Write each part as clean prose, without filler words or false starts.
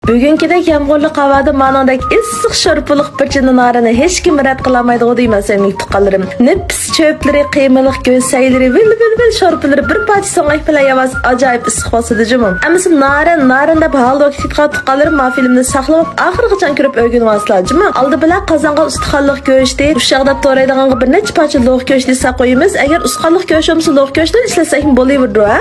Bugünkidek yağmurlu havada manandek issiq şorpuliq bir chinni narini hech kim rad qilolmaydi deyman sening tuqqanlarim. Nefis çöpleri, qiymalıq göğseyleri, vil şorpulari bir parcha so'ngak bilan yavaz ajoyib issiq bo'lsa jumum. Amisi narin deb hal vaqtga tuqqanlarim ma filmni saqlab oxirigacha ko'rib o'rganib olsizlar jumum. Oldi bilan qozonga ustixonliq go'shti, ushaqda to'raydigan bir necha parcha lo'q go'shti saqoyimiz. Agar ustixonliq go'sh bo'lsa lo'q go'shtni ishlasak bo'laverdi ha.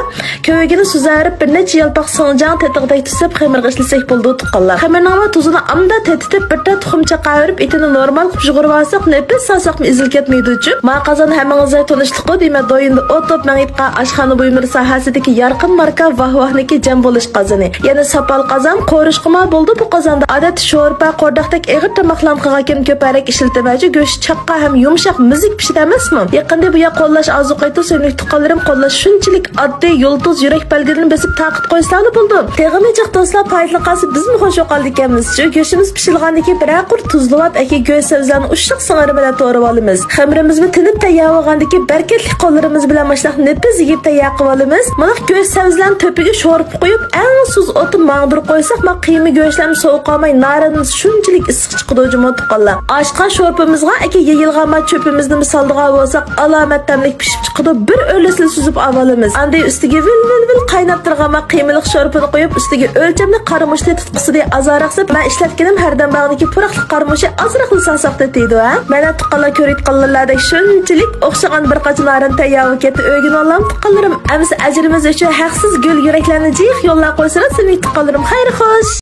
Ko'ygini suzarib bir necha yalpoq so'njang tetiqdek tusib xamirga ishlasak bo'ldi tuqqanlar. Xamirning tuzini amda tetitib bitta tuxumcha qavirib etini normal qupshug'urib olsak nefis sasaqmi izil ketmaydi uchun ma qozon hammangizga tanishliqo deyman doyinda o'tib mangitqa oshxona buyumlar sohasidagi yorqin marka vahvahniki jam bo'lish qozoni. Yana sopal qozon qo'rishqima bo'ldi bu qozonda odat sho'rpa qo'rdaqdek eg'ir tamoqlarni qilgan ko'parak ishlatamachi go'sht chaqqa ham yumshoq mizik pishdi emasmi? Yaqinda bu ya qo'llash ozuqayta so'nglik tuqqanlarim qo'llash shunchalik oddiy yulduz yurak balgirini besib taqib qo'ysanglar bo'ldi. Teg'imijaq do'stlar foydali qasib bizni xo'sh qoldik-miz. Go'shtimiz pishilgandan keyin bir aqur tuzlab aka go'sht sabzlarni ushiq singari bilan to'g'rab olamiz. Xamirimizni tinib tayyorlagandan keyin barkatli qo'llarimiz bilan mashlaq nefis yigib tayyor qilib olamiz. Mana go'sht sabzlarni to'piga sho'rib qo'yib, eng suz o'tib mang'dirib qo'ysak, ma qiyma go'shtlarni sovuq qolmay narinimiz shunchalik issiq chiqadi jumot tuqqanlar. Oshqon sho'rpimizga aka yeyilgan ma cho'pimizni misoldigan bo'lsak, alomat tamlik pishib chiqadi. Bir o'lisli suzib olamiz. Anday ustiga vil qaynab turgan ma qiymaliq sho'rpini qo'yib, ustiga o'lchamli qaramushli tutqisida azaraqsib, men ishlatganim hardan bag'dagi puraqli qaramushi azraqli sasaqda deydi ha. Mana tuqqanlar ko'rayotganlardek shunchalik o'xshagan bir qachonlarin tayyor ketdi o'g'in olam tuqqanlarim. Amsi ajrimiz uchun haqsiz gul yuraklarni jiq yo'llar qo'ysalar, seni tuqqanlarim xayr xo'sh.